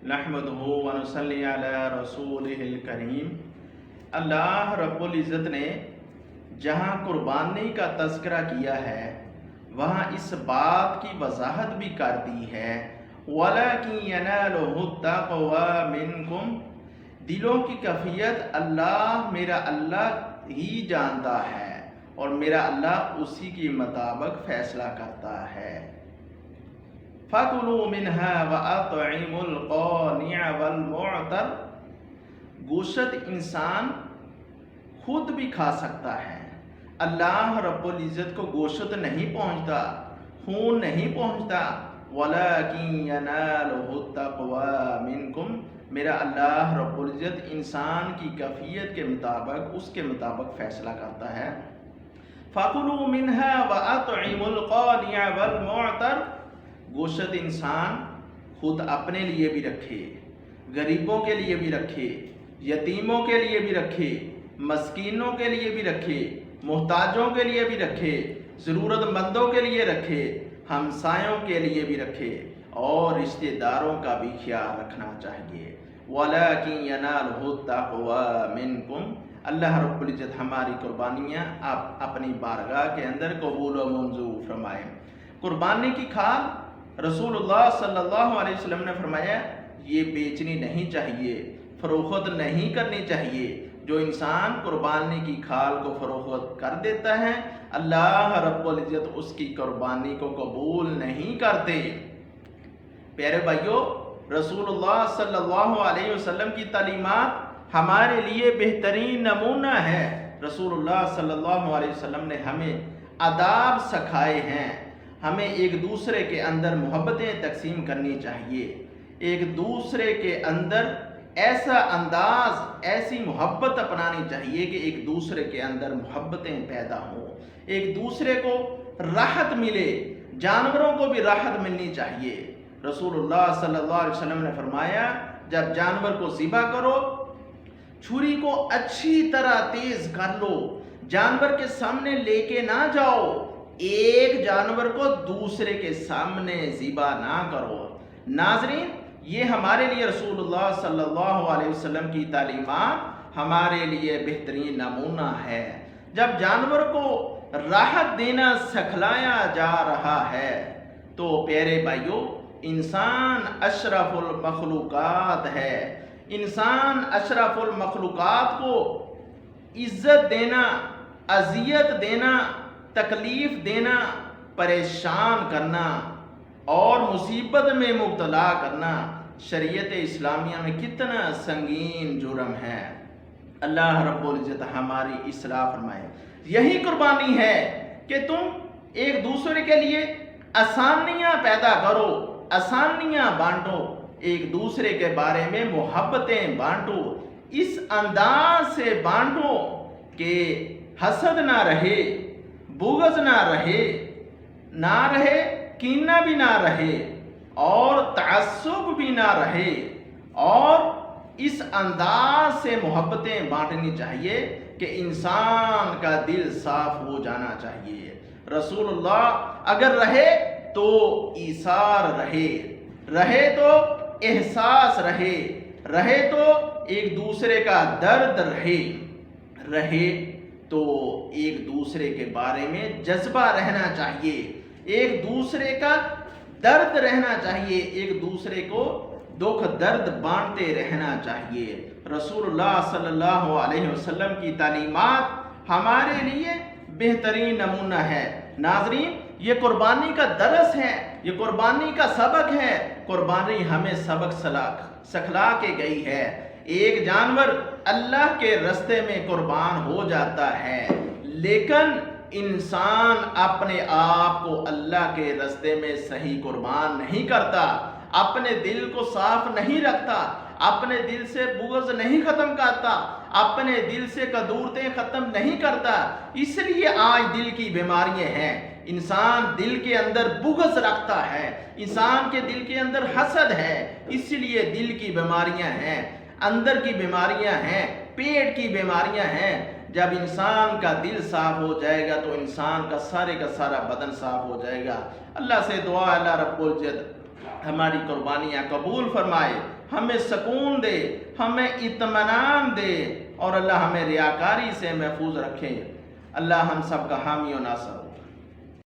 नहमदुहु व नुसल्ली अला रसूलिहिल करीम। अल्लाह रब्बुल इज़्ज़त ने जहाँ कुर्बानी का तज़किरा किया है वहाँ इस बात की वजाहत भी कर दी है, वलाकिन यनालुहु तक़वा मिनकुम, दिलों की कैफियत मेरा अल्लाह ही जानता है और मेरा अल्लाह उसी के मुताबिक फैसला करता है। फ़कुलू मिन्हा व अतइमुल क़ानिअ वल मुअतर, गोश्त इंसान खुद भी खा सकता है। अल्लाह रब्बुल इज़्ज़त को गोश्त नहीं पहुँचता, खून नहीं पहुँचता। वलाकिन यनालुहु तक़वा मिनकुम, मेरा अल्लाह रब्बुल इज़्ज़त इंसान की कैफियत के मुताबिक उसके मुताबिक फ़ैसला करता है। फ़कुलू मिन्हा व अतइमुल क़ानिअ वल मुअतर, गोश्त इंसान खुद अपने लिए भी रखे, गरीबों के लिए भी रखे, यतीमों के लिए भी रखे, मस्कीनों के लिए भी रखे, मोहताजों के लिए भी रखे, ज़रूरतमंदों के लिए रखे, हमसायों के लिए भी रखे और रिश्तेदारों का भी ख्याल रखना चाहिए। वलाकिन यनालुहु तक़वा मिनकुम, अल्लाह रब्बुल इज़्ज़त हमारी कुर्बानियाँ आप अपनी बारगाह के अंदर कबूल व मंजूर फरमाएँ। कुर्बानी की खाल रसूलुल्लाह सल्लल्लाहु अलैहि वसल्लम ने फरमाया ये बेचनी नहीं चाहिए, फ़रोख्त नहीं करनी चाहिए। जो इंसान कुर्बानी की खाल को फ़रोख्त कर देता है अल्लाह रब्बुल इज़्ज़त उसकी कुर्बानी को कबूल नहीं करते। प्यारे भाइयों, रसूलुल्लाह सल्लल्लाहु अलैहि वसल्लम की तालीमात हमारे लिए बेहतरीन नमूना है। रसूलुल्लाह सल्लल्लाहु अलैहि वसल्लम ने हमें आदाब सिखाए हैं। हमें एक दूसरे के अंदर मोहब्बतें तकसीम करनी चाहिए, एक दूसरे के अंदर ऐसा अंदाज, ऐसी मोहब्बत अपनानी चाहिए कि एक दूसरे के अंदर मोहब्बतें पैदा हों, एक दूसरे को राहत मिले, जानवरों को भी राहत मिलनी चाहिए। रसूलुल्लाह सल्लल्लाहु अलैहि वसल्लम ने फरमाया जब जानवर को ज़िबा करो, छुरी को अच्छी तरह तेज कर लो, जानवर के सामने लेके ना जाओ, एक जानवर को दूसरे के सामने ज़िबा ना करो। नाज़रीन, ये हमारे लिए रसूलुल्लाह सल्लल्लाहु अलैहि वसल्लम की तालीमात हमारे लिए बेहतरीन नमूना है। जब जानवर को राहत देना सिखलाया जा रहा है तो प्यारे भाइयों, इंसान अशरफुल मखलूकात है। इंसान अशरफुल मखलूकात को इज्जत देना, अजियत देना, तकलीफ देना, परेशान करना और मुसीबत में मुब्तला करना शरीयत इस्लामिया में कितना संगीन जुर्म है। अल्लाह रब्बुल इज़्ज़त हमारी इस्लाह फरमाए। यही कुर्बानी है कि तुम एक दूसरे के लिए आसानियाँ पैदा करो, आसानियाँ बांटो, एक दूसरे के बारे में मोहब्बतें बांटो, इस अंदाज से बांटो कि हसद ना रहे, बुग़्ज़ ना रहे, कीना भी ना रहे और तअस्सुब भी ना रहे। और इस अंदाज से मोहब्बतें बांटनी चाहिए कि इंसान का दिल साफ हो जाना चाहिए। रसूलुल्लाह अगर रहे तो ईसार रहे, रहे तो एहसास रहे, रहे तो एक दूसरे का दर्द रहे, रहे तो एक दूसरे के बारे में जज्बा रहना चाहिए, एक दूसरे का दर्द रहना चाहिए, एक दूसरे को दुख दर्द बांटते रहना चाहिए। रसूलुल्लाह सल्लल्लाहु अलैहि वसल्लम की तालीमात हमारे लिए बेहतरीन नमूना है। नाज़रीन, ये कुर्बानी का दरस है, ये कुर्बानी का सबक है। कुर्बानी हमें सबक सिखला के गई है। एक जानवर अल्लाह के रास्ते में कुर्बान हो जाता है, लेकिन इंसान अपने आप को अल्लाह के रास्ते में सही कुर्बान नहीं करता, अपने दिल को साफ नहीं रखता, अपने दिल से बुग़्ज़ नहीं ख़त्म करता, अपने दिल से कदूरतें ख़त्म नहीं करता। इसलिए आज दिल की बीमारियां हैं। इंसान दिल के अंदर बुग़्ज़ रखता है, इंसान के दिल के अंदर हसद है, इसलिए दिल की बीमारियां हैं, अंदर की बीमारियां हैं, पेट की बीमारियां हैं। जब इंसान का दिल साफ हो जाएगा तो इंसान का सारा बदन साफ हो जाएगा। अल्लाह से दुआ, अल्लाह रब्बुल इज़्ज़त ہماری قربانیاں قبول فرمائے، ہمیں سکون دے، ہمیں اطمینان دے، اور اللہ ہمیں ریاکاری سے محفوظ رکھے۔ اللہ ہم سب کا حامی و ناصر ہو۔